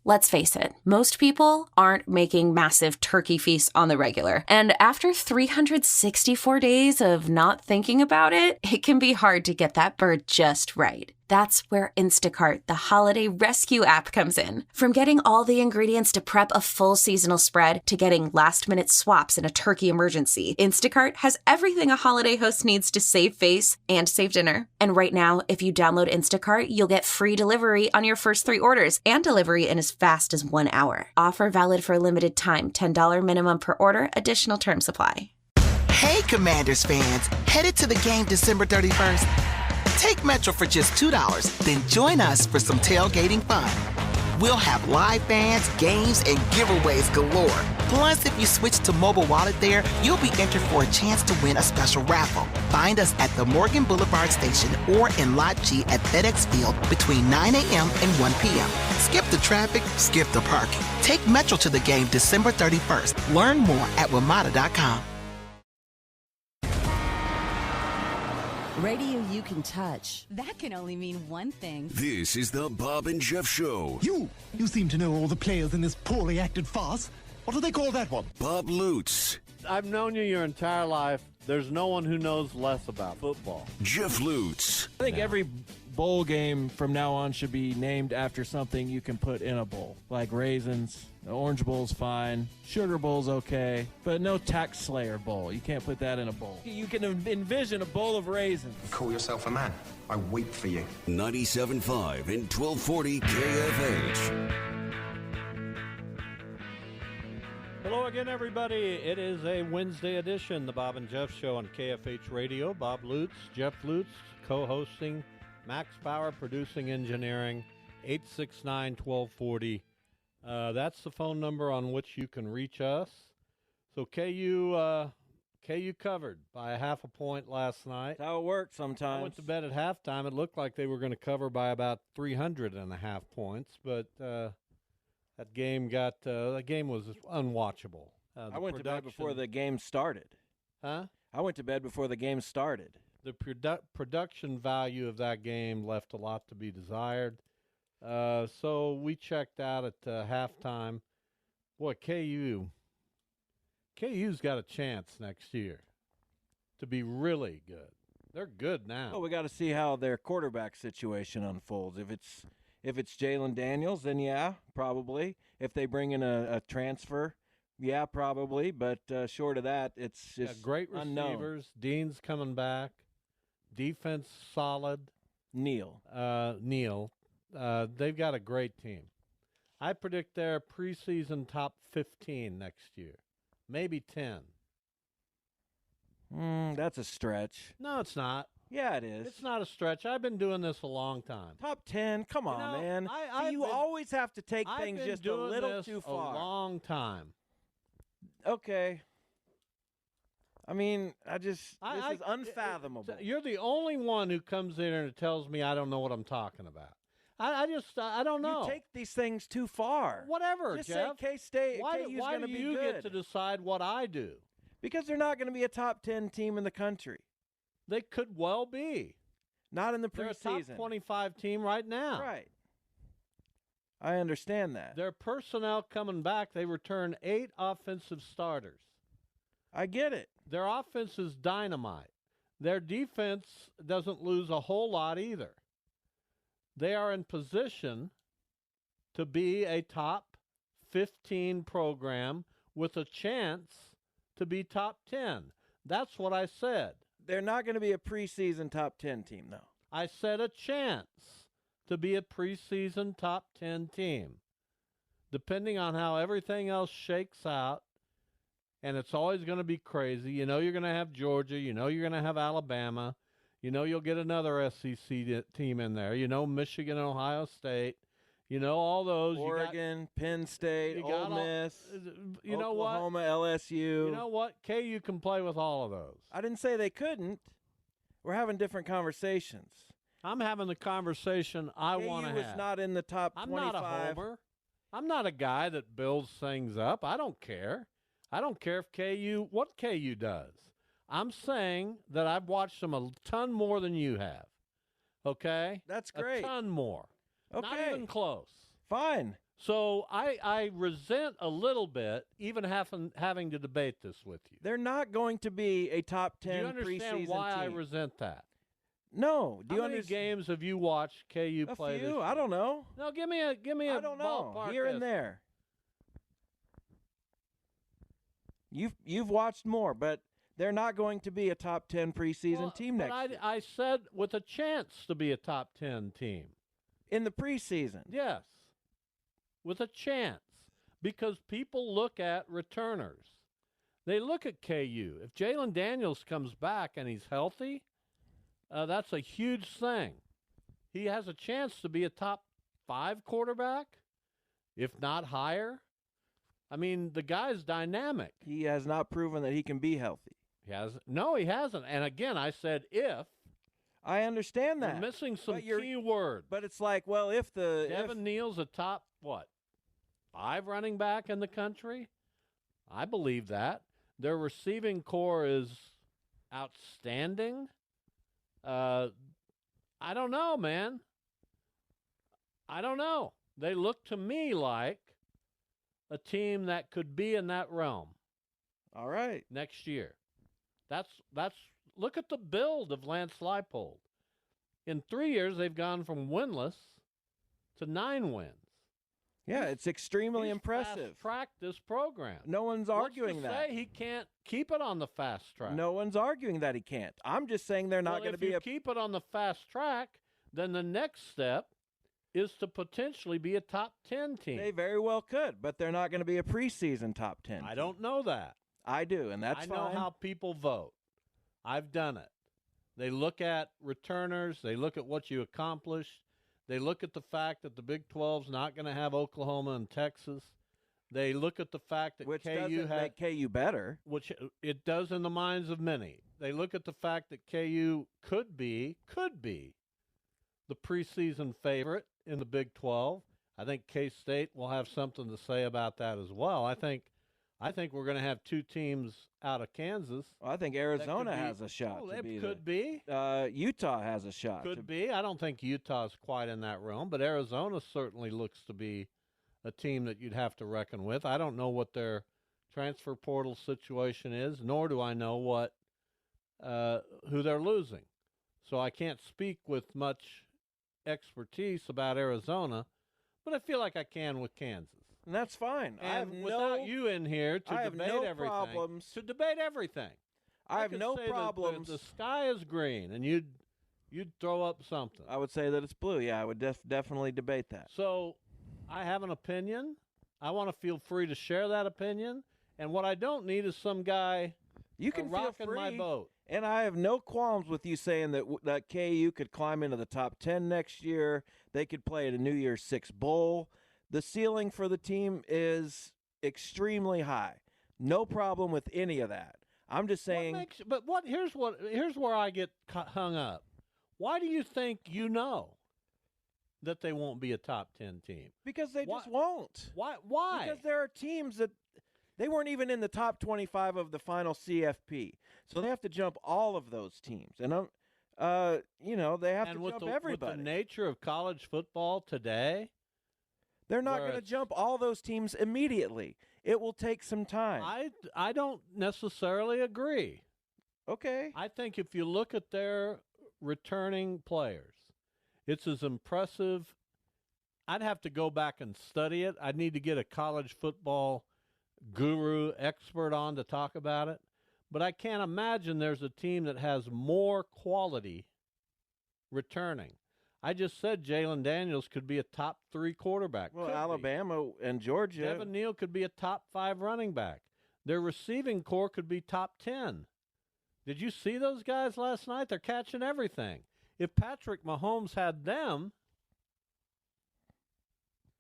Let's face it, most people aren't making massive turkey feasts on the regular. And after 364 days of not thinking about it, it can be hard to get that bird just right. That's where Instacart, the holiday rescue app, comes in. From getting all the ingredients to prep a full seasonal spread to getting last-minute swaps in a turkey emergency, Instacart has everything a holiday host needs to save face and save dinner. And right now, if you download Instacart, you'll get free delivery on your first 3 orders and delivery in as fast as 1 hour. Offer valid for a limited time. $10 minimum per order. Additional terms apply. Hey, Commanders fans. Headed to the game December 31st? Take Metro for just $2, then join us for some tailgating fun. We'll have live bands, games, and giveaways galore. Plus, if you switch to mobile wallet there, you'll be entered for a chance to win a special raffle. Find us at the Morgan Boulevard Station or in Lot G at FedEx Field between 9 a.m. and 1 p.m. Skip the traffic, skip the parking. Take Metro to the game December 31st. Learn more at WMATA.com. Radio you can touch. That can only mean one thing. This is the Bob and Jeff Show. You seem to know all the players in this poorly acted farce. What do they call that one? Bob Lutz. I've known you your entire life. There's no one who knows less about football. Jeff Lutz. I think every bowl game from now on should be named after something you can put in a bowl, like raisins. The Orange Bowl's fine. Sugar Bowl's okay, but no Tax Slayer Bowl. You can't put that in a bowl. You can envision a bowl of raisins. Call yourself a man. I weep for you. 97.5 and 1240 KFH. Hello again, everybody. It is a Wednesday edition, the Bob and Jeff Show on KFH Radio. Bob Lutz, Jeff Lutz, co-hosting. Max Bauer, producing engineering. 869-1240. That's the phone number on which you can reach us. So KU covered by a half a point last night. That's how it works sometimes. I went to bed at halftime. It looked like they were going to cover by about 300.5 points, but that game was unwatchable. I went to bed before the game started. Huh? I went to bed before the game started. The production value of that game left a lot to be desired. So we checked out at halftime. Boy, KU's got a chance next year to be really good. They're good now. Well, we got to see how their quarterback situation unfolds. If it's Jalen Daniels, then yeah, probably. If they bring in a transfer, yeah, probably. But short of that, it's just great receivers. Unknown. Dean's coming back. Defense solid. Neil. They've got a great team. I predict they're preseason top 15 next year, maybe 10. That's a stretch. No, it's not. Yeah, it is. It's not a stretch. I've been doing this a long time. Top 10? Come on, man. You always have to take things just a little too far. A long time. Okay. I mean, this is unfathomable. You're the only one who comes in and tells me I don't know what I'm talking about. I don't know. You take these things too far. Whatever, just Jeff. Say K-State. Why KU's going to be good. Why do you get to decide what I do? Because they're not going to be a top 10 team in the country. They could well be. Not in the preseason. They're a top 25 team right now. Right. I understand that. Their personnel coming back, they return 8 offensive starters. I get it. Their offense is dynamite. Their defense doesn't lose a whole lot either. They are in position to be a top 15 program with a chance to be top 10. That's what I said. They're not going to be a preseason top 10 team, though. I said a chance to be a preseason top 10 team. Depending on how everything else shakes out, and it's always going to be crazy. You know you're going to have Georgia. You know you're going to have Alabama. You know you'll get another SEC team in there. You know Michigan and Ohio State. You know all those. Oregon, Penn State, Ole Miss, you know Oklahoma, LSU. You know what? KU can play with all of those. I didn't say they couldn't. We're having different conversations. I'm having the conversation I want to have. KU is not in the top 25. I'm not a homer. I'm not a guy that builds things up. I don't care. I don't care if what KU does. I'm saying that I've watched them a ton more than you have. Okay? That's great. A ton more. Okay. Not even close. Fine. So I resent a little bit even having to debate this with you. They're not going to be a top 10 Do you understand preseason why team. I resent that? No. Do How you many understand? games have you watched KU play A this few. year? I don't know. No, give me a I don't know. ballpark Here and estimate. there. You've watched more, but they're not going to be a top 10 preseason team next year. I said with a chance to be a top 10 team. In the preseason. Yes, with a chance, because people look at returners. They look at KU. If Jalen Daniels comes back and he's healthy, that's a huge thing. He has a chance to be a top 5 quarterback, if not higher. I mean, the guy's dynamic. He has not proven that he can be healthy. No, he hasn't. And again, I said if. I understand that. You're missing some But you're- key words. But it's like, well, if Devin Neal's a top, 5 running back in the country? I believe that. Their receiving core is outstanding. I don't know, man. I don't know. They look to me like a team that could be in that realm. All right. Next year. That's look at the build of Lance Leipold. In 3 years, they've gone from winless to 9 wins. Yeah, it's extremely impressive. Fast-tracked this program. No one's arguing What's to that. say he can't keep it on the fast track? No one's arguing that he can't. I'm just saying they're not going to be If you keep it on the fast track, then the next step is to potentially be a top 10 team. They very well could, but they're not going to be a preseason top 10 I team. don't know that. I do, and that's I fine. know how people vote. I've done it. They look at returners. They look at what you accomplished. They look at the fact that the Big 12's not going to have Oklahoma and Texas. They look at the fact that Which KU doesn't make KU better. which it does in the minds of many. They look at the fact that KU could be the preseason favorite in the Big 12. I think K-State will have something to say about that as well. I think we're going to have 2 teams out of Kansas. Well, I think Arizona That could be- has a shot to be could be. Utah has a shot. Could be. I don't think Utah's quite in that realm, but Arizona certainly looks to be a team that you'd have to reckon with. I don't know what their transfer portal situation is, nor do I know what who they're losing. So I can't speak with much expertise about Arizona, but I feel like I can with Kansas. And that's fine. And I have without you in here to I have debate no everything, problems. to debate everything, I have could no say that problems. The sky is green, and you'd throw up something. I would say that it's blue. Yeah, I would definitely debate that. So I have an opinion. I want to feel free to share that opinion. And what I don't need is some guy You can feel rocking free. my boat. And I have no qualms with you saying that that KU could climb into the top 10 next year. They could play at a New Year's 6 bowl. The ceiling for the team is extremely high. No problem with any of that. I'm just saying. Here's where I get hung up. Why do you think that they won't be a top 10 team? Because they just won't. Why? Because there are teams that they weren't even in the top 25 of the final CFP. So they have to jump all of those teams. And they have to jump everybody. With the nature of college football today, they're not going to jump all those teams immediately. It will take some time. I don't necessarily agree. Okay. I think if you look at their returning players, it's as impressive. I'd have to go back and study it. I'd need to get a college football guru expert on to talk about it. But I can't imagine there's a team that has more quality returning. I just said Jalen Daniels could be a top 3 quarterback. Well, Could be. Alabama and Georgia. Devin Neal could be a top 5 running back. Their receiving core could be top 10. Did you see those guys last night? They're catching everything. If Patrick Mahomes had them,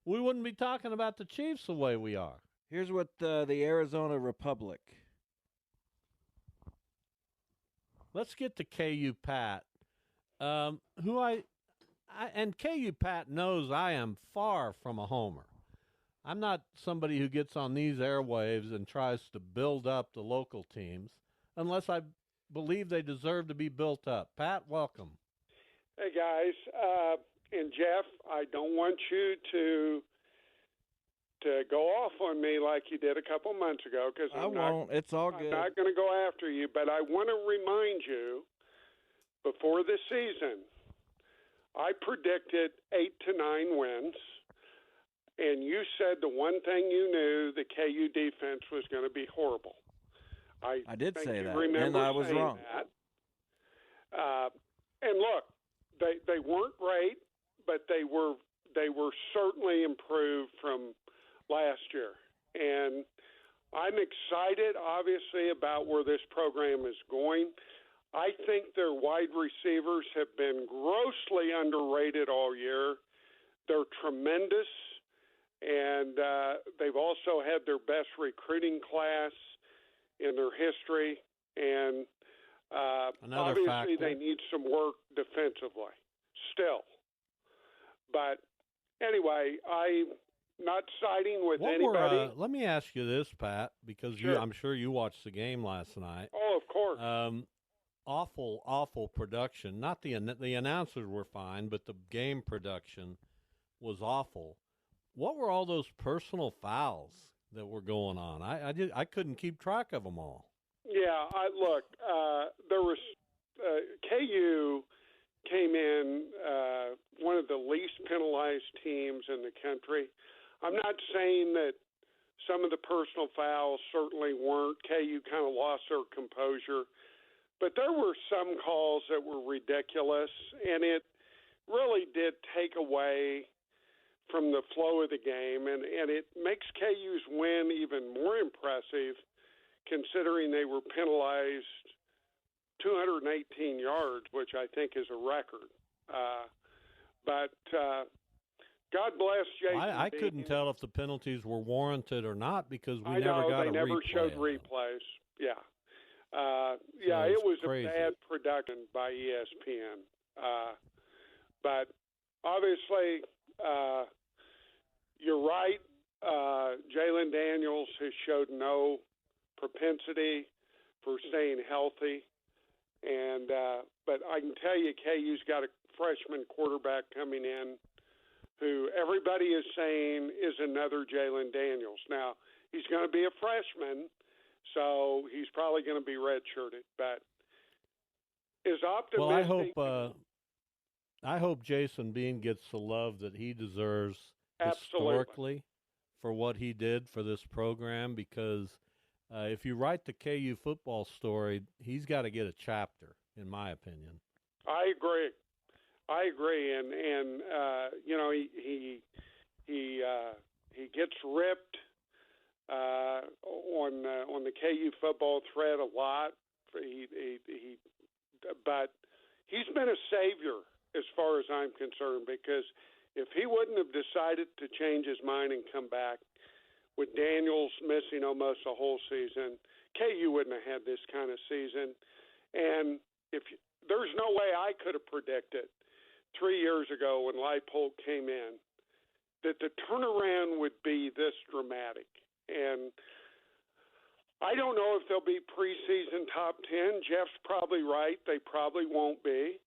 we wouldn't be talking about the Chiefs the way we are. Here's what the Arizona Republic. Let's get to KU Pat, who and KU Pat knows I am far from a homer. I'm not somebody who gets on these airwaves and tries to build up the local teams unless I believe they deserve to be built up. Pat, welcome. Hey, guys. And Jeff, I don't want you to to go off on me like you did a couple months ago, because I won't. It's all good. I'm not going to go after you, but I want to remind you, before the season, I predicted 8 to 9 wins, and you said the one thing you knew, the KU defense was going to be horrible. I did say that, and I was wrong. That. And look, they weren't great, but they were certainly improved from last year. And I'm excited, obviously, about where this program is going. I think their wide receivers have been grossly underrated all year. They're tremendous, and they've also had their best recruiting class in their history. And obviously factor. they need some work defensively still. But anyway, I'm not siding with anybody. Let me ask you this, Pat, because Sure. I'm sure you watched the game last night. Oh, of course. Awful production. Not the announcers were fine, but the game production was awful. What were all those personal fouls that were going on? I couldn't keep track of them all. Yeah, there was KU came in one of the least penalized teams in the country. I'm not saying that some of the personal fouls certainly weren't. KU kind of lost their composure. But there were some calls that were ridiculous, and it really did take away from the flow of the game, and it makes KU's win even more impressive considering they were penalized 218 yards, which I think is a record. But God bless Jason. I couldn't tell if the penalties were warranted or not because we I never know, got they a never replay showed of them. replays. Yeah. it's It was crazy. a bad production by ESPN. But obviously, you're right. Jalen Daniels has showed no propensity for staying healthy. And but I can tell you, KU's got a freshman quarterback coming in who everybody is saying is another Jalen Daniels. Now, he's going to be a freshman, so he's probably going to be redshirted. But is optimistic. Well, I hope Jason Bean gets the love that he deserves Absolutely. historically for what he did for this program, because if you write the KU football story, he's got to get a chapter, in my opinion. I agree, and you know he gets ripped on the KU football thread a lot. But he's been a savior as far as I'm concerned, because if he wouldn't have decided to change his mind and come back, with Daniels missing almost a whole season, KU wouldn't have had this kind of season. And there's no way I could have predicted 3 years ago when Leipold came in that the turnaround would be this dramatic. And I don't know if they'll be preseason top 10. Jeff's probably right. They probably won't be.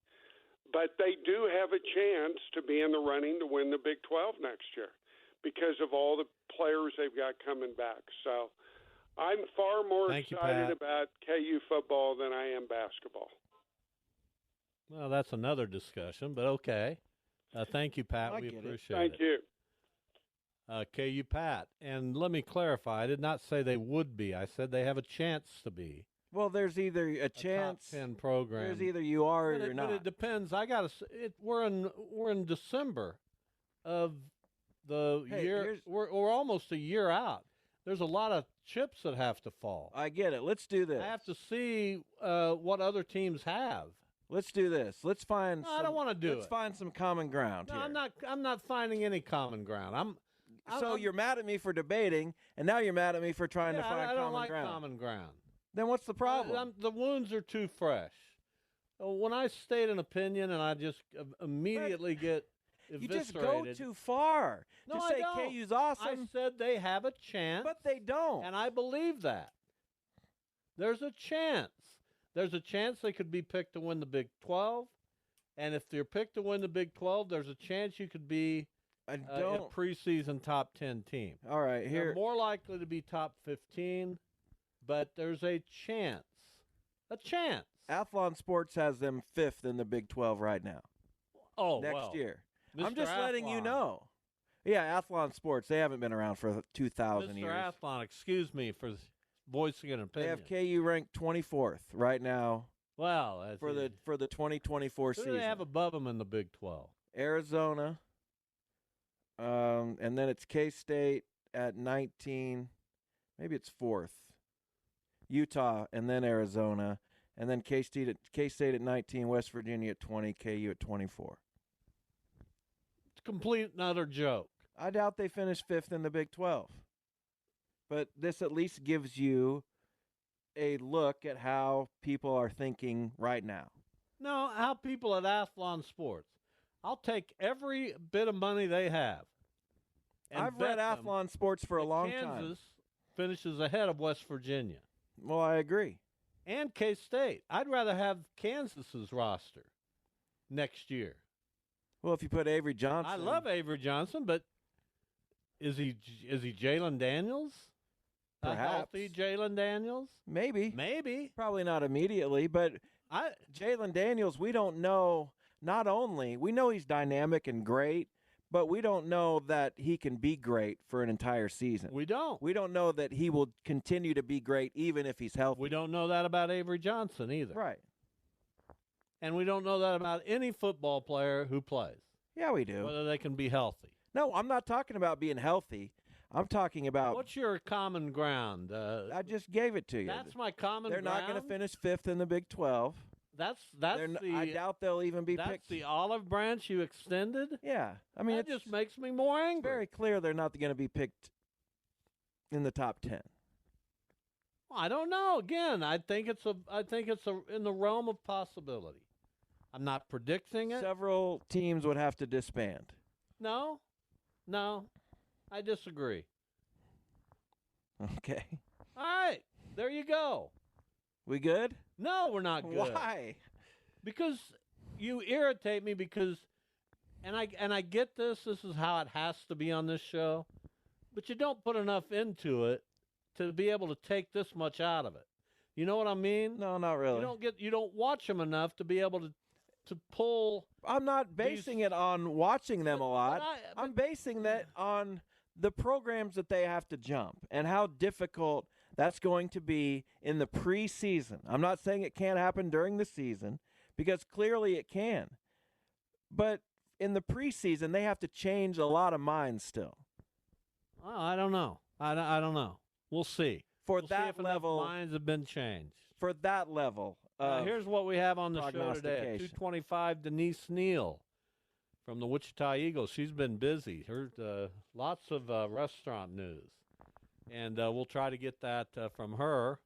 But they do have a chance to be in the running to win the Big 12 next year because of all the players they've got coming back. So I'm far more excited about KU football than I am basketball. Well, that's another discussion, but okay. Thank you, Pat. We appreciate it. Thank you. KU Pat. And let me clarify, I did not say they would be. I said they have a chance to be. Well, there's either a chance, top 10 program. There's either you are or you're not. But it depends. We're in December of the year. We're almost a year out. There's a lot of chips that have to fall. I get it. Let's do this. I have to see what other teams have. Let's do this. Let's find. No, I don't want to do it. Let's find some common ground here. I'm not finding any common ground. You're mad at me for debating, and now you're mad at me for trying to find I don't common like ground. common ground. Then what's the problem? The wounds are too fresh. When I state an opinion and I just immediately get eviscerated. You just go too far. No, to I say don't. KU's awesome. I said they have a chance. But they don't. And I believe that. There's a chance. There's a chance they could be picked to win the Big 12. And if they're picked to win the Big 12, there's a chance you could be I a don't. preseason top 10 team. All right, They're here. more likely to be top 15, but there's a chance. A chance. Athlon Sports has them 5th in the Big 12 right now. Oh, Next well, year. Mr. I'm just letting you Athlon. know. Yeah, Athlon Sports. They haven't been around for 2,000 Mr. years. Athlon, excuse me for voicing an They opinion. have KU ranked 24th right now Well, that's for the 2024 who season. do they have above them in the Big 12? Arizona, and then it's K-State at 19. Maybe it's 4th. Utah, and then Arizona, and then K-State at 19, West Virginia at 20, KU at 24. It's complete and utter joke. I doubt they finish 5th in the Big 12. But this at least gives you a look at how people are thinking right now. No, how people at Athlon Sports. I'll take every bit of money they have. and I've read bet them Athlon Sports for a that long time. Kansas finishes ahead of West Virginia. Well, I agree. And K-State. I'd rather have Kansas's roster next year. Well, if you put Avery Johnson. I love Avery Johnson, but is he Jalen Daniels? Perhaps. A healthy Jalen Daniels? Maybe. Maybe. Probably not immediately, but Jalen Daniels, we don't know. Not only, we know he's dynamic and great, but we don't know that he can be great for an entire season. We don't. We don't know that he will continue to be great even if he's healthy. We don't know that about Avery Johnson either. Right. And we don't know that about any football player who plays. Yeah, we do. Whether they can be healthy. No, I'm not talking about being healthy. I'm talking about. What's your common ground? I just gave it to you. That's my common They're ground. not going to finish 5th in the Big 12. That's I doubt they'll even be that's picked. the olive branch you extended? Yeah. I mean, that it's just makes me more angry. very clear they're not going to be picked in the top 10. Well, I don't know. Again, I think it's in the realm of possibility. I'm not predicting it. Several teams would have to disband. No, I disagree. Okay. All right, there you go. We good? No, we're not good. Why? Because you irritate me and I get this. This is how it has to be on this show, but you don't put enough into it to be able to take this much out of it. You know what I mean? No, not really. You don't watch them enough to be able to pull. I'm not basing it on watching them a lot. I'm basing that on the programs that they have to jump and how difficult that's going to be in the preseason. I'm not saying it can't happen during the season, because clearly it can. But in the preseason, they have to change a lot of minds still. Oh, I don't know. I don't know. We'll see. For We'll that see if enough level, minds have been changed. For that level. Here's what we have on the show today. At prognostication. 225, Denise Neil from the Wichita Eagles. She's been busy. Heard lots of restaurant news. And we'll try to get that from her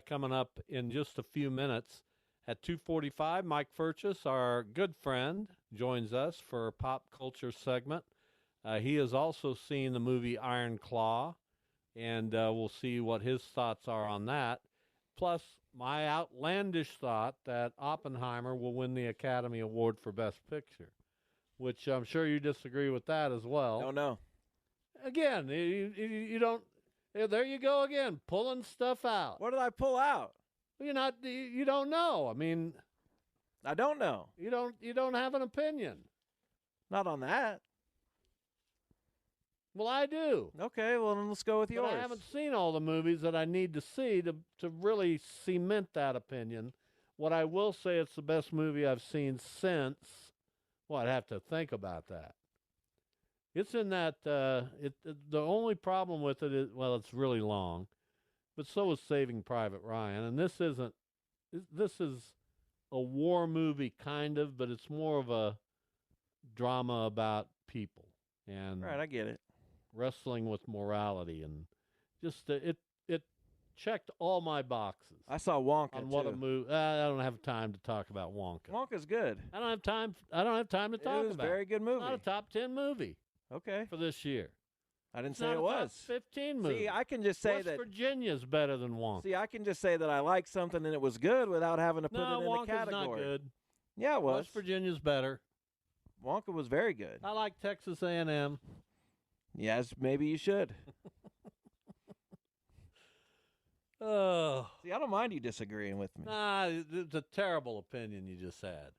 coming up in just a few minutes. At 2:45, Mike Furches, our good friend, joins us for a pop culture segment. He has also seen the movie Iron Claw, and we'll see what his thoughts are on that. Plus, my outlandish thought that Oppenheimer will win the Academy Award for Best Picture, which I'm sure you disagree with that as well. Don't know. Again, you don't. There you go again, pulling stuff out. What did I pull out? You don't know. I mean, I don't know. You don't have an opinion. Not on that. Well, I do. Okay, well then let's go with yours. But I haven't seen all the movies that I need to see to really cement that opinion. What I will say, it's the best movie I've seen since. Well, I'd have to think about that. It's in that. The only problem with it is, well, it's really long, but so is Saving Private Ryan, and this isn't. This is a war movie, kind of, but it's more of a drama about people and Right, I get it. wrestling with morality, and just it checked all my boxes. I saw Wonka on what too. a movie. I don't have time to talk about Wonka. Wonka's good. I don't have time to talk It was about a very good movie. It's not a top 10 movie Okay. for this year. I didn't It's say not it a was. top 15 movie. See, I can just say West that. Virginia's better than Wonka. See, I can just say that I like something and it was good without having to put No, it in Wonka's a category. not good. Yeah, it was. West Virginia's better. Wonka was very good. I like Texas A&M. Yes, maybe you should. Oh, See, I don't mind you disagreeing with me. nah, it's a terrible opinion you just had.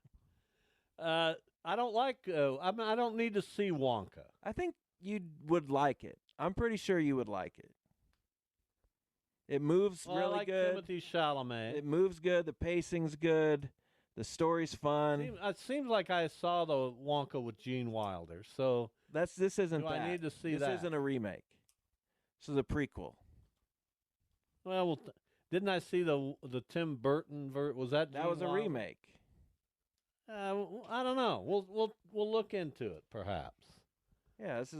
I don't like. I don't need to see Wonka. I think you would like it. I'm pretty sure you would like it. It moves Well, really I like good. Timothy Chalamet. It moves good. The pacing's good. The story's fun. It seems like I saw the Wonka with Gene Wilder. So This isn't do that. I need to see this that? isn't a remake. This is a prequel. Well, didn't I see the Tim Burton was that? That Gene was a Wilder? remake. I don't know. We'll look into it perhaps. Yeah, this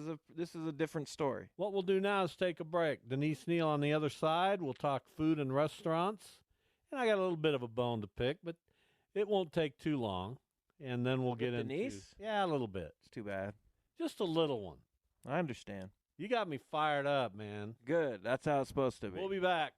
is a different story. What we'll do now is take a break. Denise Neil on the other side. We'll talk food and restaurants, and I got a little bit of a bone to pick, but it won't take too long. And then we'll get into Denise. Yeah, a little bit, It's too bad. just a little one. I understand. You got me fired up, man. Good. That's how it's supposed to be. We'll be back.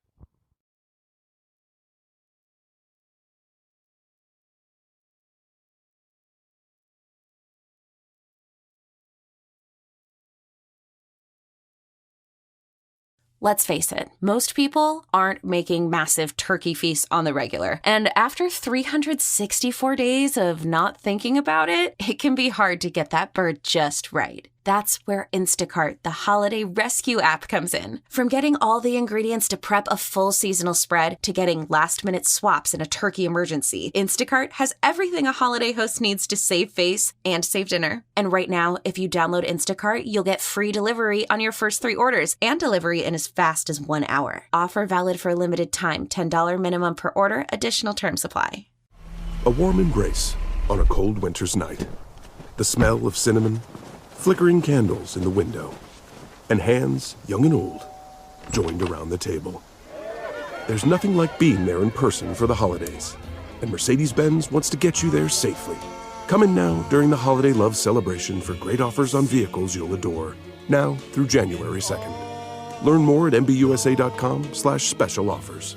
Let's face it, most people aren't making massive turkey feasts on the regular. And after 364 days of not thinking about it, it can be hard to get that bird just right. That's where Instacart, the holiday rescue app, comes in. From getting all the ingredients to prep a full seasonal spread to getting last-minute swaps in a turkey emergency, Instacart has everything a holiday host needs to save face and save dinner. And right now, if you download Instacart, you'll get free delivery on your first 3 orders and delivery in as fast as 1 hour. Offer valid for a limited time. $10 minimum per order. Additional terms apply. A warm embrace on a cold winter's night. The smell of cinnamon, flickering candles in the window, and hands, young and old, joined around the table. There's nothing like being there in person for the holidays, and Mercedes-Benz wants to get you there safely. Come in now during the Holiday Love Celebration for great offers on vehicles you'll adore, now through January 2nd. Learn more at mbusa.com/special offers.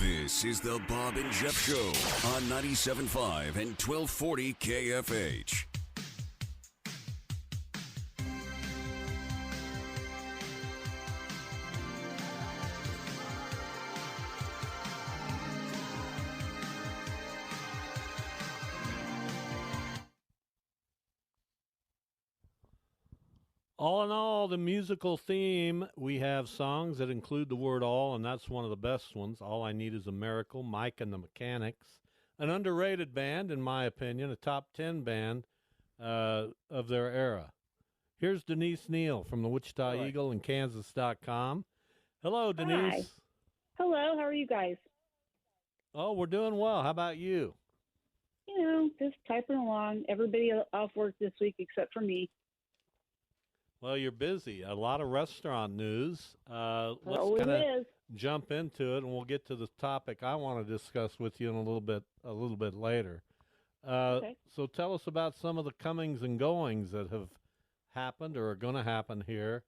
This is the Bob and Jeff Show on 97.5 and 1240 KFH. All in all, the musical theme, we have songs that include the word all, and that's one of the best ones. All I Need Is a Miracle, Mike and the Mechanics. An underrated band, in my opinion, a top 10 band of their era. Here's Denise Neil from the Wichita Eagle and Kansas.com. Hello, Denise. Hi. Hello, how are you guys? Oh, we're doing well. How about you? You know, just typing along. Everybody off work this week except for me. Well, you're busy. A lot of restaurant news. Let's Always kind of is. jump into it, and we'll get to the topic I want to discuss with you in a little bit later. Okay. So tell us about some of the comings and goings that have happened or are going to happen here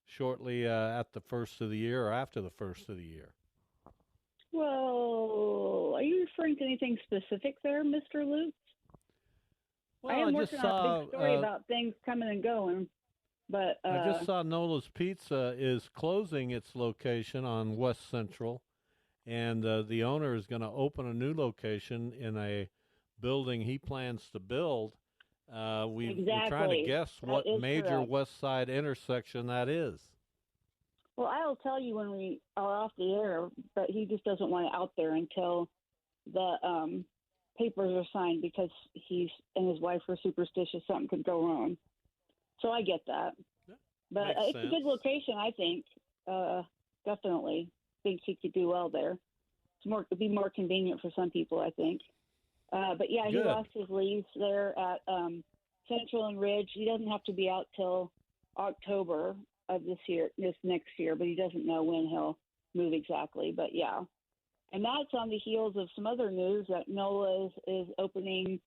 shortly at the first of the year or after the first of the year. Well, are you referring to anything specific there, Mr. Lutz? Well, I am just working saw, on a big story about things coming and going. But I just saw Nola's Pizza is closing its location on West Central, and the owner is going to open a new location in a building he plans to build. We're trying to guess what major correct. West Side intersection that is. Well, I'll tell you when we are off the air, but he just doesn't want it out there until the papers are signed because he and his wife are superstitious something could go wrong. So I get that. Yeah, but it's a good location, I think. Definitely think he could do well there. It'd be more convenient for some people, I think. But yeah, he lost his lease there at Central and Ridge. He doesn't have to be out till October of this next year, but he doesn't know when he'll move exactly, but yeah. And that's on the heels of some other news that NOLA is opening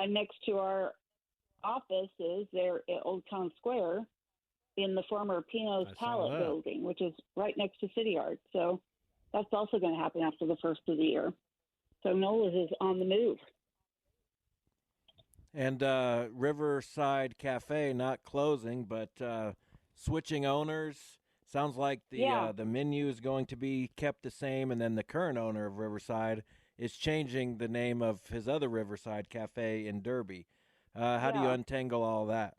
next to our offices there at Old Town Square in the former Pino's Pallet building, which is right next to City Art. So that's also going to happen after the first of the year. So NOLA's is on the move. And Riverside Cafe not closing, but switching owners. Sounds like the menu is going to be kept the same, and then the current owner of Riverside is changing the name of his other Riverside Cafe in Derby. How do you untangle all that?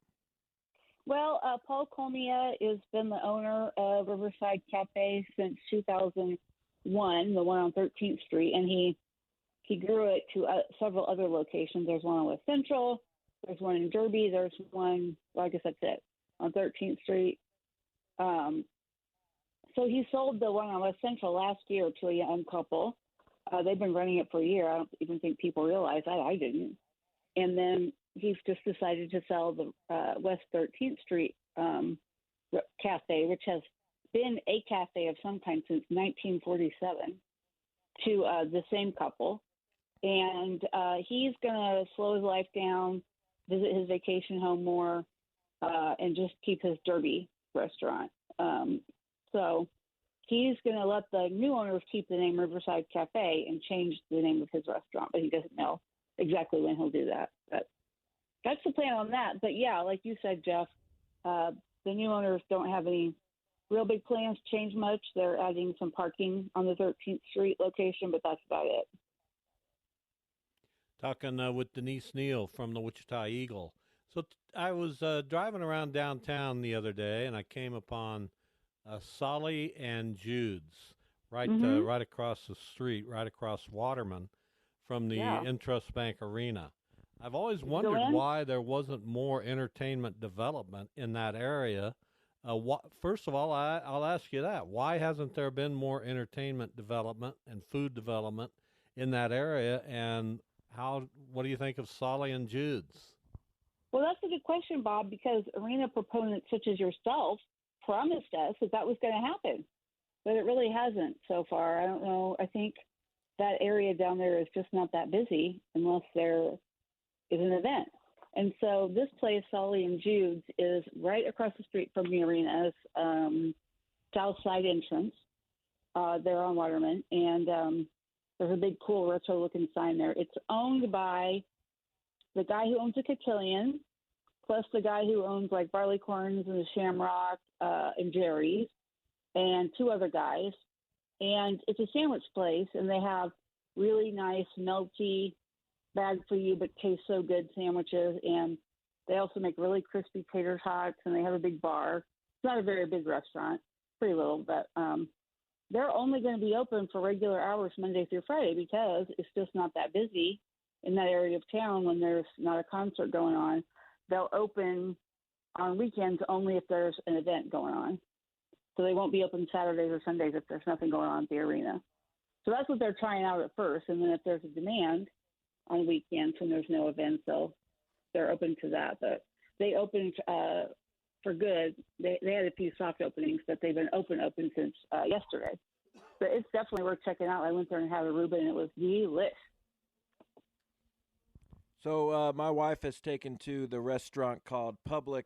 Well, Paul Colmia has been the owner of Riverside Cafe since 2001, the one on 13th Street, and he grew it to several other locations. There's one on West Central, there's one in Derby, there's one, well, I guess that's it, on 13th Street. So he sold the one on West Central last year to a young couple. They've been running it for a year. I don't even think people realize that. I didn't. And then he's just decided to sell the West 13th Street cafe, which has been a cafe of some kind since 1947, to the same couple. And he's going to slow his life down, visit his vacation home more, and just keep his Derby restaurant. So he's going to let the new owners keep the name Riverside Cafe and change the name of his restaurant, but he doesn't know exactly when he'll do that. But that's the plan on that. But, yeah, like you said, Jeff, the new owners don't have any real big plans to change much. They're adding some parking on the 13th Street location, but that's about it. Talking with Denise Neil from the Wichita Eagle. So I was driving around downtown the other day, and I came upon Solly and Jude's right across the street, right across Waterman from the Intrust Bank Arena. I've always wondered why there wasn't more entertainment development in that area. First of all, I'll ask you that. Why hasn't there been more entertainment development and food development in that area? And what do you think of Solly and Jude's? Well, that's a good question, Bob, because arena proponents such as yourself promised us that was going to happen, but it really hasn't so far. I don't know. I think that area down there is just not that busy unless there is an event. And so this place, Solly and Jude's, is right across the street from the arena's south side entrance. There on Waterman, and there's a big, cool, retro-looking sign there. It's owned by the guy who owns the Cotillion, plus the guy who owns like Barleycorns and the Shamrock and Jerry's, and two other guys. And it's a sandwich place, and they have really nice, melty, bad for you but tastes so good sandwiches. And they also make really crispy tater tots, and they have a big bar. It's not a very big restaurant, pretty little, but they're only going to be open for regular hours Monday through Friday because it's just not that busy in that area of town when there's not a concert going on. They'll open on weekends only if there's an event going on. So they won't be open Saturdays or Sundays if there's nothing going on at the arena. So that's what they're trying out at first. And then if there's a demand on weekends when there's no events, they're open to that. But they opened for good. They had a few soft openings, but they've been open since yesterday. But it's definitely worth checking out. I went there and had a Reuben, and it was delish. So my wife has taken to the restaurant called Public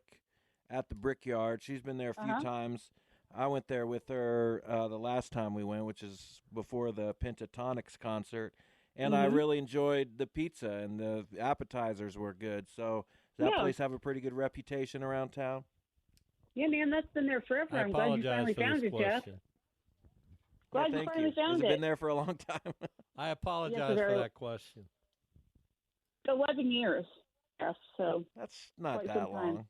at the Brickyard. She's been there a few times. I went there with her the last time we went, which is before the Pentatonics concert. And I really enjoyed the pizza, and the appetizers were good. So does that place have a pretty good reputation around town? Yeah, man, that's been there forever. I'm glad you finally found it, Jeff. Glad you finally found it. It's been there for a long time. I apologize for that question. 11 years. Yes, so that's not that long.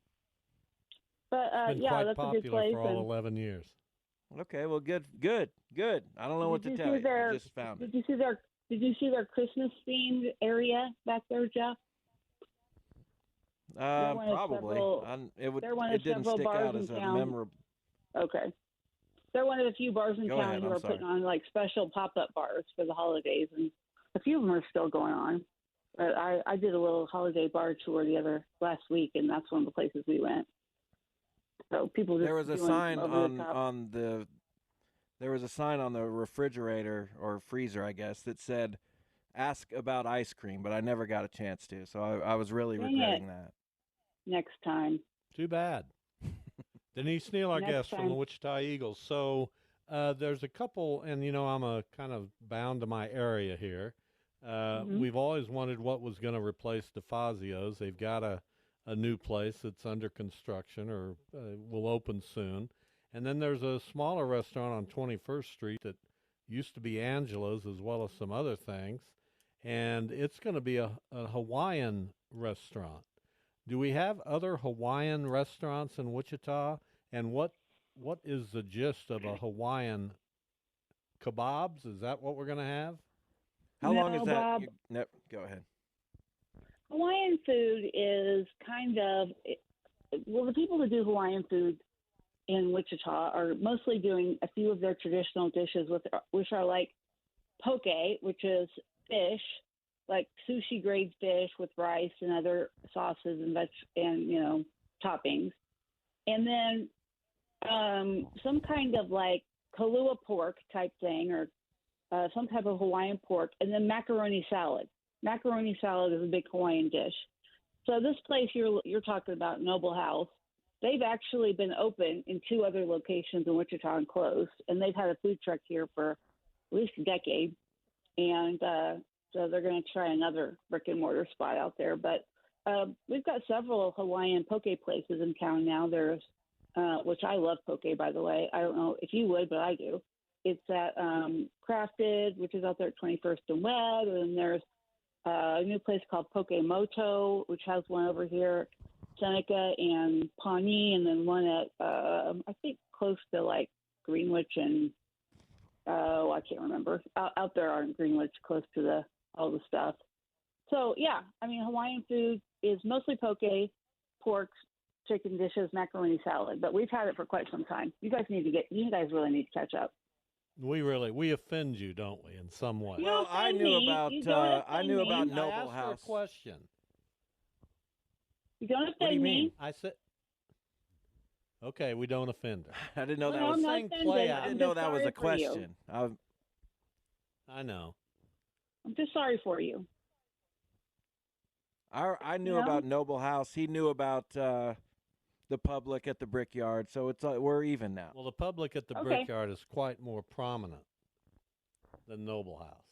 But it's been quite popular a good place. For all 11 years. Okay, well, good. I don't know what to tell you. I just found it. Did you see their Christmas themed area back there, Jeff? Probably. It didn't stick out as a memorable. Okay. They're one of the few bars in town who are putting on like special pop-up bars for the holidays, and a few of them are still going on. But I did a little holiday bar tour last week, and that's one of the places we went. So people just there was a sign on the there was a sign on the refrigerator or freezer, I guess, that said, "Ask about ice cream," but I never got a chance to. So I was really regretting that. Next time. Too bad. Denise Neil, our Next guest from time. the Wichita Eagles. So there's a couple, and I'm a kind of bound to my area here. We've always wondered what was going to replace DeFazio's. They've got a new place that's under construction or will open soon. And then there's a smaller restaurant on 21st Street that used to be Angela's as well as some other things. And it's going to be a Hawaiian restaurant. Do we have other Hawaiian restaurants in Wichita? And what is the gist of a Hawaiian kebabs? Is that what we're going to have? How long is that? Bob, Nope, go ahead. Hawaiian food is kind of, well, the people that do Hawaiian food in Wichita are mostly doing a few of their traditional dishes, which are like poke, which is fish, like sushi grade fish with rice and other sauces and toppings, and then some kind of like kalua pork type thing or some type of Hawaiian pork, and then macaroni salad. Macaroni salad is a big Hawaiian dish. So this place you're talking about, Noble House, they've actually been open in 2 other locations in Wichita and closed, and they've had a food truck here for at least a decade. And so they're going to try another brick and mortar spot out there. But we've got several Hawaiian poke places in town now. There's, which I love poke, by the way. I don't know if you would, but I do. It's at Crafted, which is out there at 21st and Webb. And then there's a new place called Pokemoto, which has one over here, Seneca and Pawnee, and then one at, I think, close to like Greenwich and, I can't remember, out there on Greenwich, close to all the stuff. So, yeah, I mean, Hawaiian food is mostly poke, pork, chicken dishes, macaroni salad, but we've had it for quite some time. You guys really need to catch up. We offend you, don't we, in some way? Well, I knew about Noble I asked House. her a question. You don't What do offend you me. mean? I said, okay, we don't offend her. I didn't know that Well, was. I'm not Saying offended. play I out. didn't I'm know just that was sorry a for you. question. I know. I'm just sorry for you. I knew Yeah. about Noble House. He knew about the public at the Brickyard. So it's we're even now. Well, the public at the Okay. Brickyard is quite more prominent than Noble House.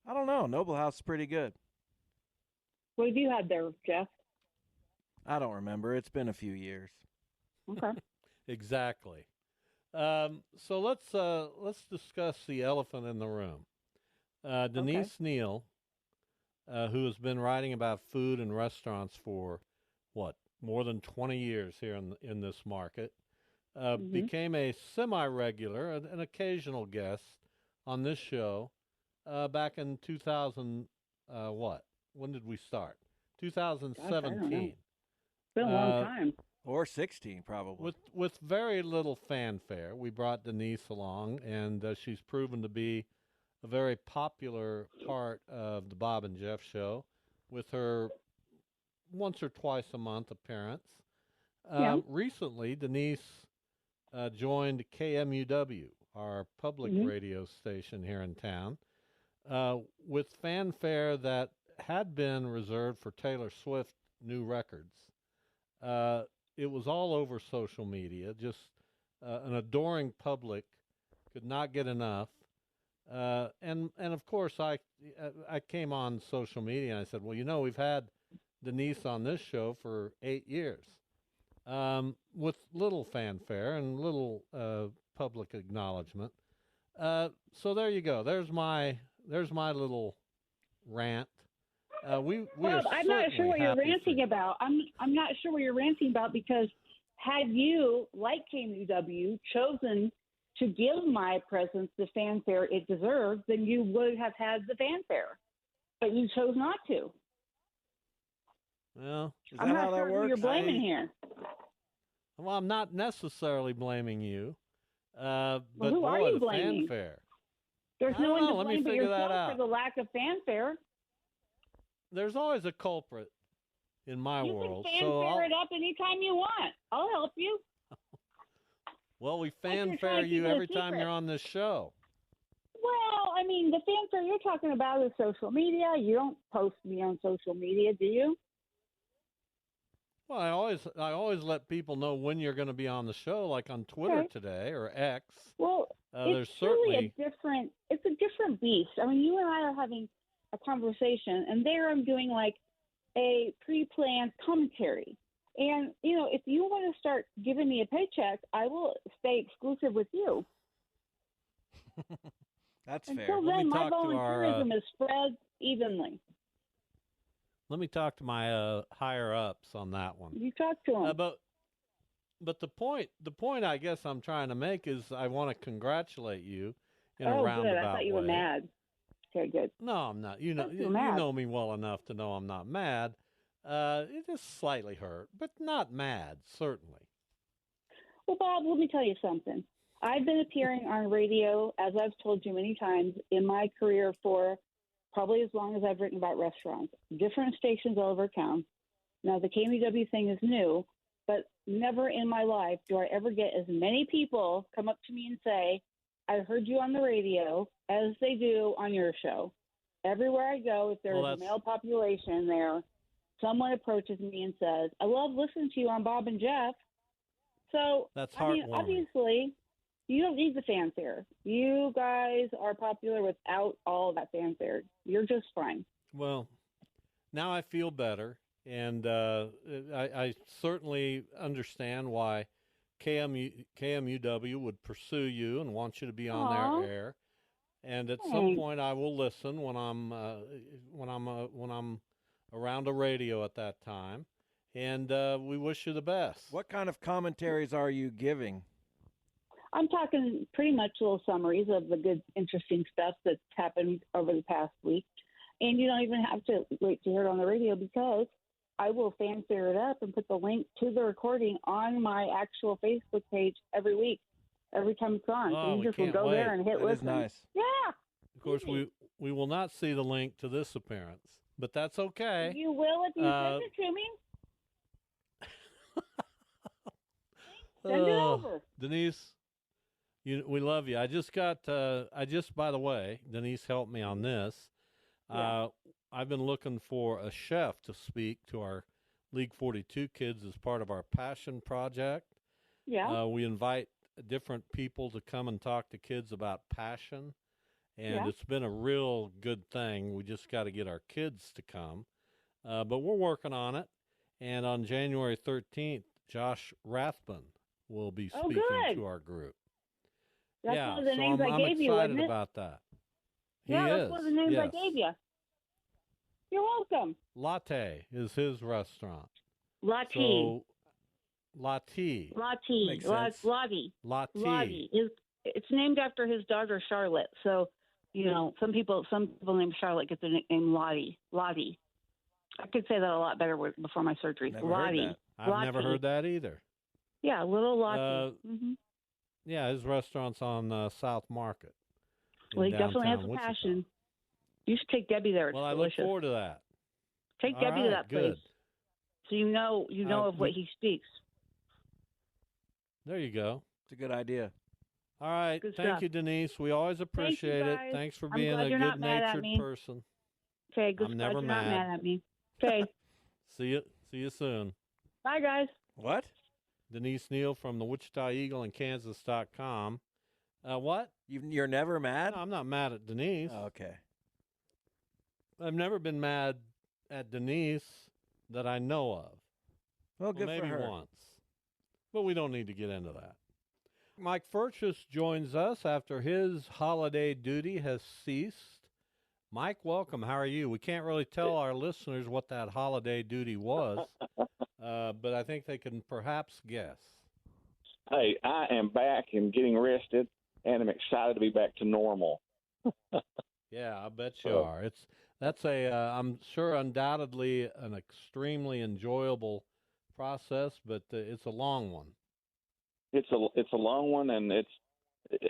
I don't know. Noble House is pretty good. What have you had there, Jeff? I don't remember. It's been a few years. Okay. Exactly. So let's discuss the elephant in the room. Denise Neil, who has been writing about food and restaurants for more than 20 years here in this market, became a semi-regular, an occasional guest on this show back in 2000. When did we start? 2017. It's been a long time. Or 16, probably. With very little fanfare, we brought Denise along, and she's proven to be a very popular part of the Bob and Jeff show with her once or twice a month appearance. Recently, Denise joined KMUW, our public radio station here in town, with fanfare that had been reserved for Taylor Swift new records. It was all over social media. Just an adoring public could not get enough. And of course, I came on social media and I said, well, we've had Denise on this show for 8 years with little fanfare and little public acknowledgement. So there you go. There's my little rant. Well, I'm not sure what you're ranting about. I'm not sure what you're ranting about because had you, like KMUW, chosen to give my presence the fanfare it deserved, then you would have had the fanfare. But you chose not to. Well, Is I'm that not how that sure who works? you're blaming here. Well, I'm not necessarily blaming you. But who are you the blaming? fanfare. There's I no don't one know. to Let me blame but figure that yourself out. for the lack of fanfare. There's always a culprit in my You world. can So fanfare it up anytime you want. I'll help you. Well, we fanfare you every time you're on this show. Well, I mean, the fanfare you're talking about is social media. You don't post me on social media, do you? Well, I always let people know when you're going to be on the show, like on Twitter today or X. Well, there's it's certainly really it's a different beast. I mean, you and I are having a conversation, and there I'm doing like a pre-planned commentary. And, you know, if you want to start giving me a paycheck, I will stay exclusive with you. That's fair. Until then, my volunteerism is spread evenly. Let me talk to my higher ups on that one. You talk to them. But the point I guess I'm trying to make is I want to congratulate you in a roundabout good. I thought you were way. mad. Okay, good. No, I'm not. You know me well enough to know I'm not mad. It is slightly hurt, but not mad, certainly. Well, Bob, let me tell you something. I've been appearing on radio, as I've told you many times, in my career for probably as long as I've written about restaurants, different stations all over town. Now, the KMUW thing is new, but never in my life do I ever get as many people come up to me and say, I heard you on the radio, as they do on your show. Everywhere I go, if there's a male population there, someone approaches me and says, I love listening to you on Bob and Jeff. So, that's I mean, heartwarming. obviously, you don't need the fanfare. You guys are popular without all that fanfare. You're just fine. Well, now I feel better, and I certainly understand why KMUW would pursue you and want you to be on their air. And at some point, I will listen when I'm around a radio at that time. And we wish you the best. What kind of commentaries are you giving? I'm talking pretty much little summaries of the good, interesting stuff that's happened over the past week. And you don't even have to wait to hear it on the radio because I will fanfare it up and put the link to the recording on my actual Facebook page every week, every time it's on. Oh, so you just will go there and hit that listen. Is nice. Yeah. Of course, we will not see the link to this appearance, but that's okay. You will if you send it to me. Send it over. Denise, we love you. I just, by the way, Denise helped me on this. Yeah. I've been looking for a chef to speak to our League 42 kids as part of our passion project. Yeah. We invite different people to come and talk to kids about passion, and it's been a real good thing. We just got to get our kids to come, but we're working on it. And on January 13th, Josh Rathbun will be speaking to our group. That's one of the names I gave you, I'm wasn't excited it? about that. That's one of the names I gave you. You're welcome. Latte is his restaurant. Latte. So, Latte. Makes sense. Lottie. It's named after his daughter Charlotte. So, you know, some people named Charlotte get the nickname Lottie. Lottie. I could say that a lot better before my surgery. Never Lottie. heard that. I've never heard that either. Yeah, little Lottie. Yeah, his restaurant's on South Market. Well, he definitely has a Wichita. passion. You should take Debbie there. It's Well, I delicious. look forward to that. Take All Debbie to right, that good. place, so you know of what he speaks. There you go. It's a good idea. All right. Good Thank stuff. you, Denise. We always appreciate it. guys. Thanks for I'm being glad a you're not mad at good-natured me. person. Okay, good. I'm Glad never you're not mad. mad at me. Okay, See you soon. bye guys. What? Denise Neil from the Wichita Eagle and Kansas.com. What? You're never mad? No, I'm not mad at Denise. Oh, okay. I've never been mad at Denise that I know of. Well, good maybe for her. once. But we don't need to get into that. Mike Furches joins us after his holiday duty has ceased. Mike, welcome. How are you? We can't really tell our listeners what that holiday duty was, but I think they can perhaps guess. Hey, I am back and getting rested, and I'm excited to be back to normal. Yeah, I bet you are. That's I'm sure undoubtedly an extremely enjoyable process, but it's a long one. It's a long one, and it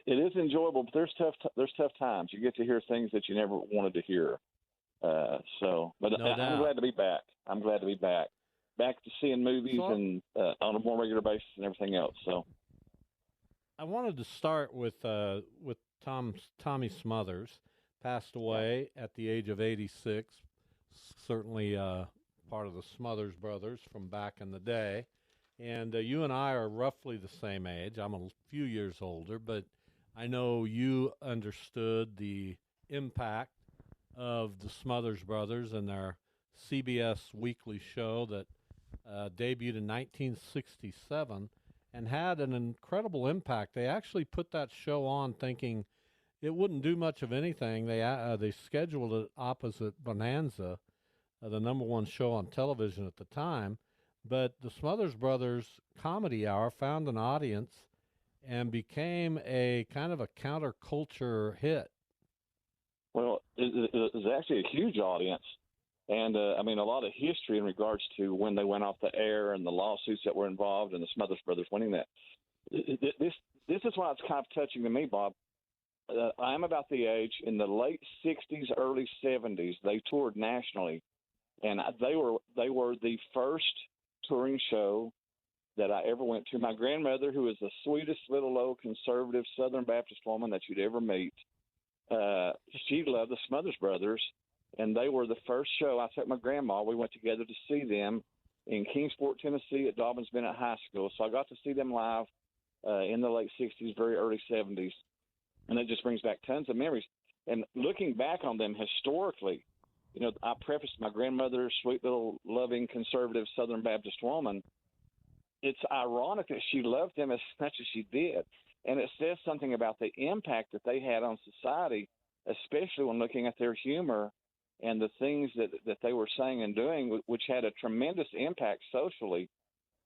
is enjoyable, but there's tough times. You get to hear things that you never wanted to hear. I'm glad to be back. I'm glad to be back to seeing movies and on a more regular basis and everything else. So I wanted to start with Tommy Smothers, passed away at the age of 86. Certainly part of the Smothers brothers from back in the day. And you and I are roughly the same age. I'm a few years older, but I know you understood the impact of the Smothers brothers and their CBS weekly show that debuted in 1967 and had an incredible impact. They actually put that show on thinking it wouldn't do much of anything. They scheduled it opposite Bonanza, the number one show on television at the time. But the Smothers Brothers Comedy Hour found an audience and became a kind of a counterculture hit. Well, it was actually a huge audience. And, I mean, a lot of history in regards to when they went off the air and the lawsuits that were involved and the Smothers Brothers winning that. This is why it's kind of touching to me, Bob. I'm about the age, in the late 60s, early 70s, they toured nationally. And they were the first touring show that I ever went to. My grandmother, who is the sweetest little old conservative Southern Baptist woman that you'd ever meet, she loved the Smothers Brothers, and they were the first show. I took my grandma. We went together to see them in Kingsport, Tennessee at Dobbins Bennett High School. So I got to see them live in the late 60s, very early 70s, and it just brings back tons of memories. And looking back on them historically, you know, I prefaced my grandmother, sweet little loving conservative Southern Baptist woman. It's ironic that she loved them as much as she did. And it says something about the impact that they had on society, especially when looking at their humor and the things that they were saying and doing, which had a tremendous impact socially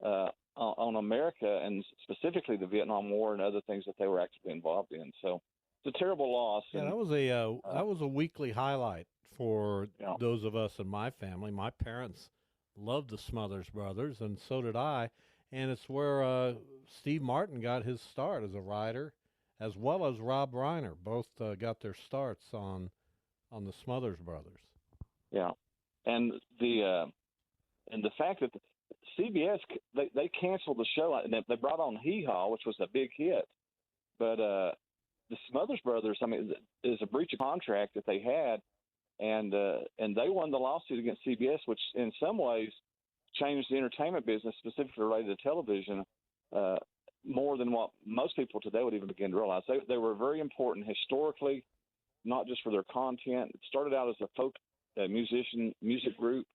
on America, and specifically the Vietnam War and other things that they were actually involved in. So it's a terrible loss. Yeah, and, that was a weekly highlight for those of us in my family. My parents loved the Smothers Brothers, and so did I. And it's where Steve Martin got his start as a writer, as well as Rob Reiner. Both got their starts on the Smothers Brothers. Yeah, and the fact that CBS they canceled the show. They brought on Hee Haw, which was a big hit, but the Smothers Brothers, I mean, is a breach of contract that they had, and they won the lawsuit against CBS, which in some ways changed the entertainment business, specifically related to television, more than what most people today would even begin to realize. They were very important historically, not just for their content. It started out as a folk music group,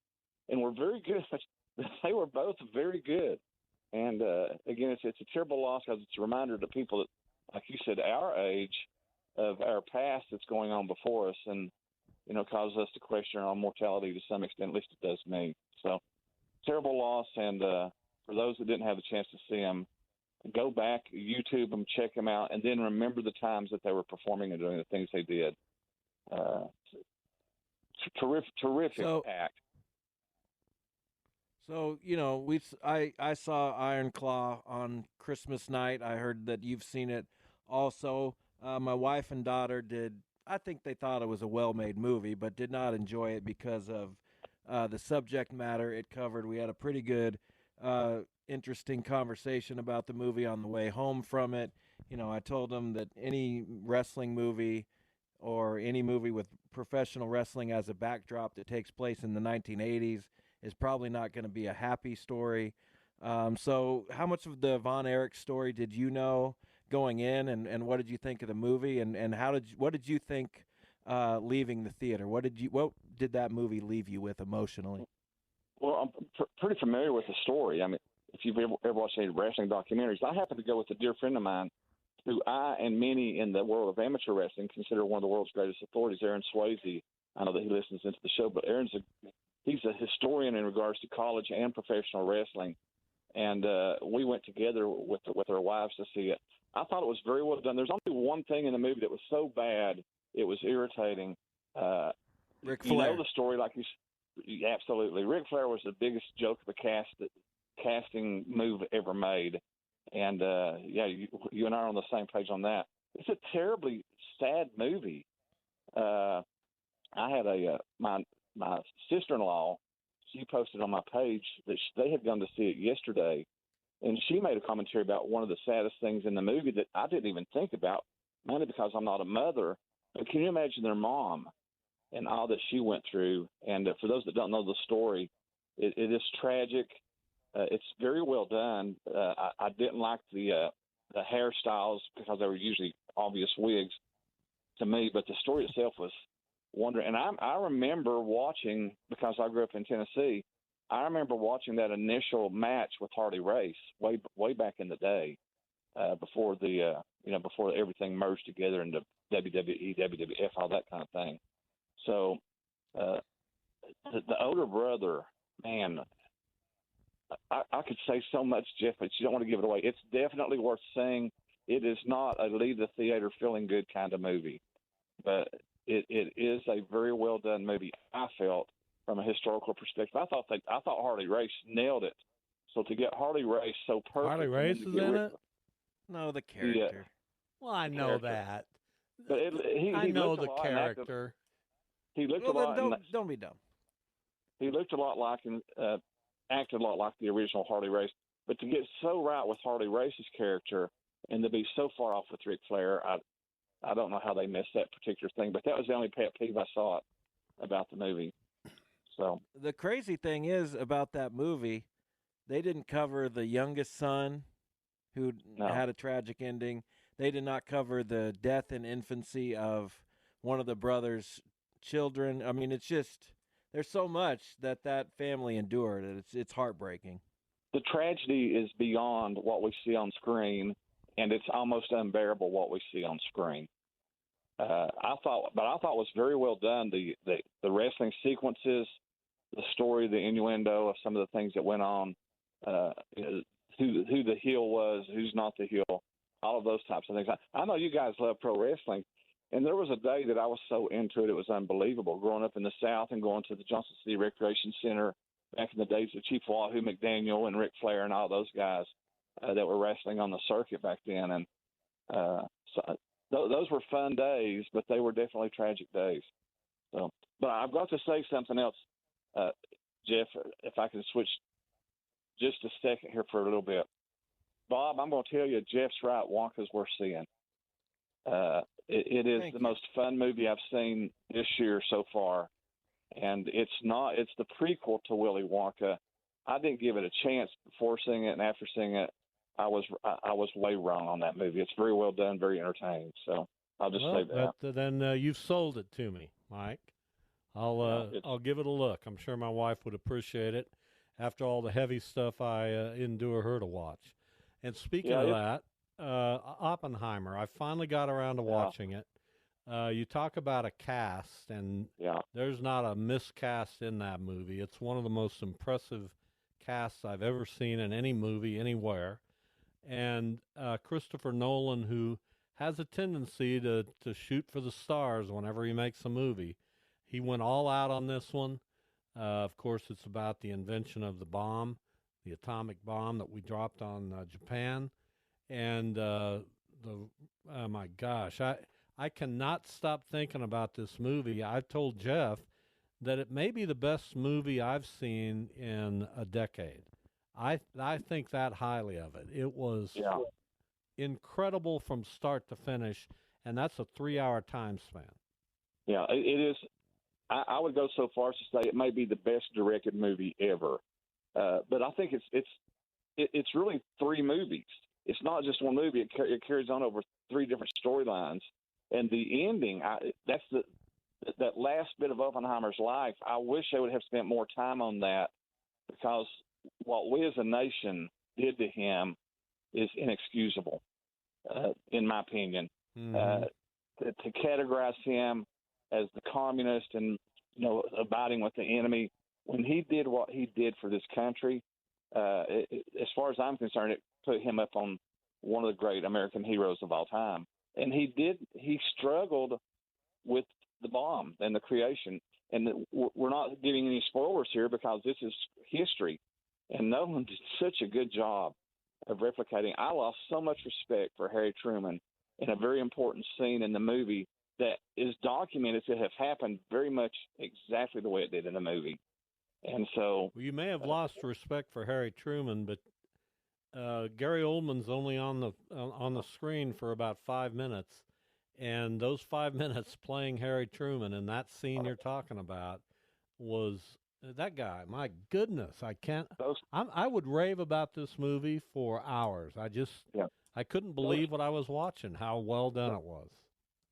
and were very good. They were both very good. And again, it's a terrible loss because it's a reminder to people that, like you said, our age, of our past that's going on before us, and causes us to question our own mortality to some extent. At least it does me. So terrible loss. And for those that didn't have the chance to see them, go back, YouTube them, check them out, and then remember the times that they were performing and doing the things they did. Terrific act. So, I saw Iron Claw on Christmas night. I heard that you've seen it also. My wife and daughter did. I think they thought it was a well-made movie, but did not enjoy it because of the subject matter it covered. We had a pretty good, interesting conversation about the movie on the way home from it. I told them that any wrestling movie or any movie with professional wrestling as a backdrop that takes place in the 1980s is probably not going to be a happy story. So how much of the Von Erich story did you know going in, and what did you think of the movie, and what did you think leaving the theater? What did that movie leave you with emotionally? Well, I'm pretty familiar with the story. I mean, if you've ever watched any wrestling documentaries, I happen to go with a dear friend of mine who I and many in the world of amateur wrestling consider one of the world's greatest authorities, Aaron Swayze. I know that he listens into the show, but he's a historian in regards to college and professional wrestling. And we went together with our wives to see it. I thought it was very well done. There's only one thing in the movie that was so bad, it was irritating. Ric Flair. You know the story, like absolutely. Ric Flair was the biggest joke of the casting move ever made. And, you and I are on the same page on that. It's a terribly sad movie. I had my sister-in-law, she posted on my page that they had gone to see it yesterday, and she made a commentary about one of the saddest things in the movie that I didn't even think about, mainly because I'm not a mother. But can you imagine their mom and all that she went through? And for those that don't know the story, it is tragic. It's very well done. I didn't like the hairstyles because they were usually obvious wigs to me, but the story itself was wonderful. And I remember watching, because I grew up in Tennessee, I remember watching that initial match with Harley Race way back in the day, before before everything merged together into WWE, WWF, all that kind of thing. So the older brother, man, I could say so much, Jeff, but you don't want to give it away. It's definitely worth seeing. It is not a leave the theater feeling good kind of movie, but it is a very well done movie, I felt, from a historical perspective. I thought Harley Race nailed it. So to get Harley Race so perfect. Harley Race is in it? No, the character. Yeah. Well, I know that. But I know the character. He looked a lot. Don't be dumb. He looked a lot like and acted a lot like the original Harley Race. But to get so right with Harley Race's character and to be so far off with Ric Flair, I don't know how they missed that particular thing. But that was the only pet peeve I saw about the movie. So the crazy thing is about that movie, they didn't cover the youngest son who had a tragic ending. They did not cover the death in infancy of one of the brothers' children. I mean, it's just, there's so much that family endured. It's heartbreaking. The tragedy is beyond what we see on screen, and it's almost unbearable what we see on screen. I thought it was very well done. The wrestling sequences, the story, the innuendo of some of the things that went on, who the heel was, who's not the heel, all of those types of things. I know you guys love pro wrestling, and there was a day that I was so into it was unbelievable. Growing up in the South and going to the Johnson City Recreation Center back in the days of Chief Wahoo McDaniel and Ric Flair and all those guys that were wrestling on the circuit back then, and so those were fun days, but they were definitely tragic days. So, but I've got to say something else, Jeff, if I can switch just a second here for a little bit. Bob, I'm going to tell you, Jeff's right. Wonka's worth seeing. It is the most fun movie I've seen this year so far, and it's the prequel to Willy Wonka. I didn't give it a chance before seeing it, and after seeing it, I was way wrong on that movie. It's very well done, very entertaining. So I'll just say that. But then you've sold it to me, Mike. I'll give it a look. I'm sure my wife would appreciate it after all the heavy stuff I endure her to watch. And speaking of that, Oppenheimer, I finally got around to watching it. You talk about a cast, and there's not a miscast in that movie. It's one of the most impressive casts I've ever seen in any movie anywhere. And Christopher Nolan, who has a tendency to shoot for the stars whenever he makes a movie, he went all out on this one. Of course, it's about the invention of the bomb, the atomic bomb that we dropped on Japan. And oh my gosh, I cannot stop thinking about this movie. I told Jeff that it may be the best movie I've seen in a decade. I think that highly of it. It was incredible from start to finish, and that's a 3-hour time span. Yeah, it is. I would go so far as to say it may be the best directed movie ever. But I think it's really 3 movies. It's not just one movie. It carries on over 3 different storylines, and the ending. That last bit of Oppenheimer's life. I wish they would have spent more time on that, because what we as a nation did to him is inexcusable, in my opinion. Mm-hmm. To categorize him as the communist and abiding with the enemy, when he did what he did for this country, as far as I'm concerned, it put him up on one of the great American heroes of all time. And he struggled with the bomb and the creation. And we're not giving any spoilers here because this is history. And Nolan did such a good job of replicating. I lost so much respect for Harry Truman in a very important scene in the movie that is documented to have happened very much exactly the way it did in the movie. And so... Well, you may have lost respect for Harry Truman, but Gary Oldman's only on the screen for about 5 minutes, and those 5 minutes playing Harry Truman in that scene you're talking about was that guy. My goodness, I would rave about this movie for hours. I couldn't believe what I was watching. How well done it was.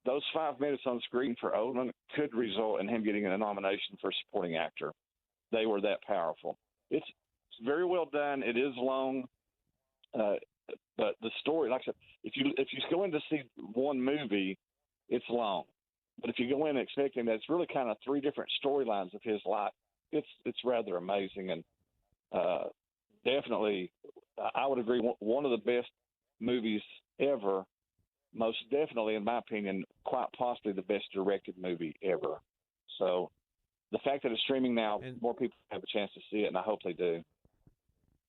Those 5 minutes on screen for Oldman could result in him getting a nomination for supporting actor. They were that powerful. It's very well done. It is long, but the story, like I said, if you go in to see one movie, it's long. But if you go in expecting that it's really kind of 3 different storylines of his life, it's rather amazing. And definitely, I would agree, one of the best movies ever. Most definitely, in my opinion, quite possibly the best directed movie ever. So the fact that it's streaming now, more people have a chance to see it, and I hope they do.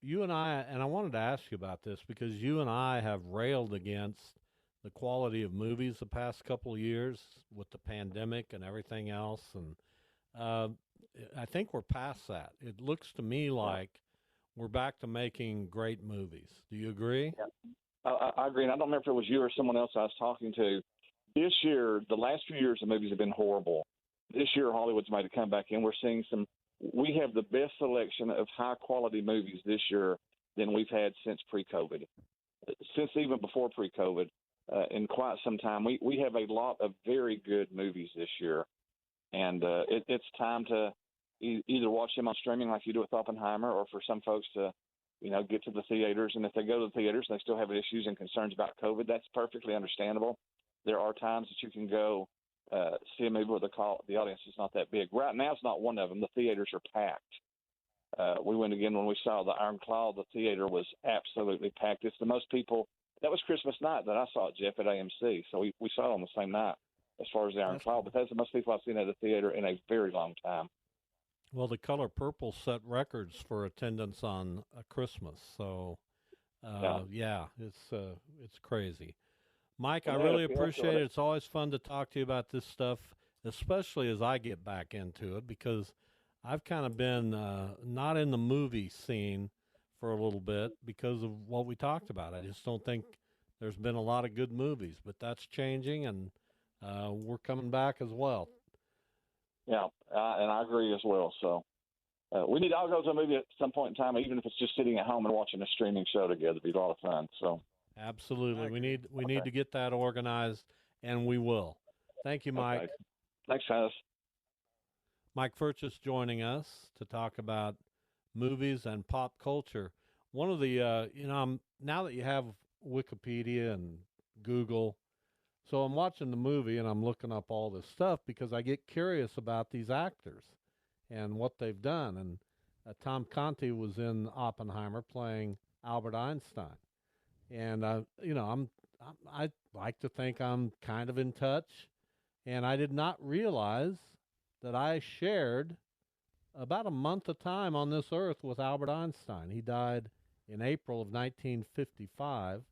You and I wanted to ask you about this because you and I have railed against the quality of movies the past couple of years with the pandemic and everything else, and I think we're past that. It looks to me like we're back to making great movies. Do you agree? Yeah. I agree, and I don't remember if it was you or someone else I was talking to. This year, the last few years, the movies have been horrible. This year, Hollywood's made a comeback, and we're seeing we have the best selection of high-quality movies this year than we've had since pre-COVID, since even before pre-COVID, in quite some time. We have a lot of very good movies this year, and it's time to either watch them on streaming like you do with Oppenheimer, or for some folks to get to the theaters. And if they go to the theaters and they still have issues and concerns about COVID, that's perfectly understandable. There are times that you can go see a movie where the audience is not that big. Right now, it's not one of them. The theaters are packed. We went again when we saw The Iron Claw. The theater was absolutely packed. It's the most people. That was Christmas night that I saw it, Jeff, at AMC. So we saw it on the same night as far as The Iron Claw. But that's the most people I've seen at a theater in a very long time. Well, The Color Purple set records for attendance on Christmas, so it's crazy. Mike, I really appreciate it. It's always fun to talk to you about this stuff, especially as I get back into it, because I've kind of been not in the movie scene for a little bit because of what we talked about. I just don't think there's been a lot of good movies, but that's changing, and we're coming back as well. Yeah, and I agree as well. So we need to all go to a movie at some point in time, even if it's just sitting at home and watching a streaming show together. It'd be a lot of fun. So absolutely, we need to get that organized, and we will. Thank you, Mike. Okay. Thanks, guys. Mike Furches joining us to talk about movies and pop culture. One of the now that you have Wikipedia and Google. So I'm watching the movie and I'm looking up all this stuff because I get curious about these actors and what they've done. And Tom Conti was in Oppenheimer playing Albert Einstein. And I like to think I'm kind of in touch. And I did not realize that I shared about a month of time on this earth with Albert Einstein. He died in April of 1955.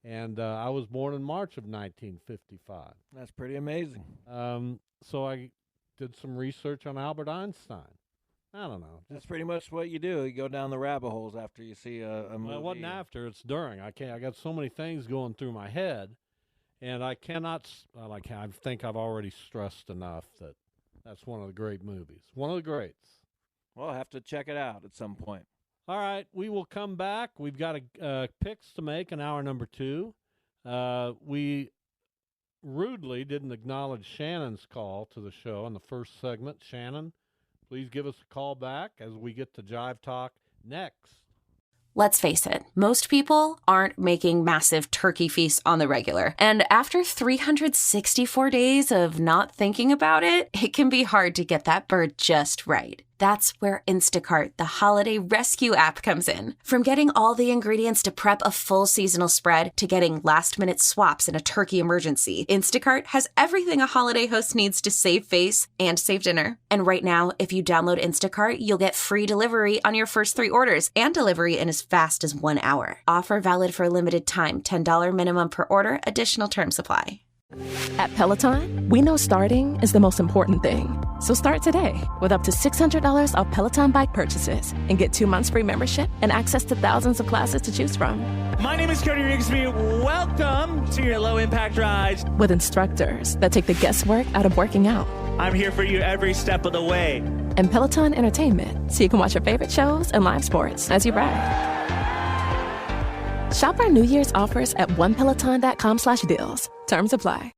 And I was born in March of 1955. That's pretty amazing. So I did some research on Albert Einstein. I don't know. That's pretty much what you do. You go down the rabbit holes after you see a movie. Well, it wasn't after. It's during. I got so many things going through my head, and I cannot. I think I've already stressed enough that that's one of the great movies. One of the greats. Well, I'll have to check it out at some point. All right, we will come back. We've got picks to make in hour number 2. We rudely didn't acknowledge Shannon's call to the show in the first segment. Shannon, please give us a call back as we get to Jive Talk next. Let's face it, most people aren't making massive turkey feasts on the regular. And after 364 days of not thinking about it, it can be hard to get that bird just right. That's where Instacart, the holiday rescue app, comes in. From getting all the ingredients to prep a full seasonal spread to getting last-minute swaps in a turkey emergency, Instacart has everything a holiday host needs to save face and save dinner. And right now, if you download Instacart, you'll get free delivery on your first 3 orders and delivery in as fast as 1 hour. Offer valid for a limited time. $10 minimum per order. Additional terms apply. At Peloton, we know starting is the most important thing. So start today with up to $600 off Peloton bike purchases and get 2 months free membership and access to thousands of classes to choose from. My name is Cody Rigsby. Welcome to your Low Impact Rides. With instructors that take the guesswork out of working out. I'm here for you every step of the way. And Peloton Entertainment, so you can watch your favorite shows and live sports as you ride. Shop our New Year's offers at onepeloton.com/deals. Terms apply.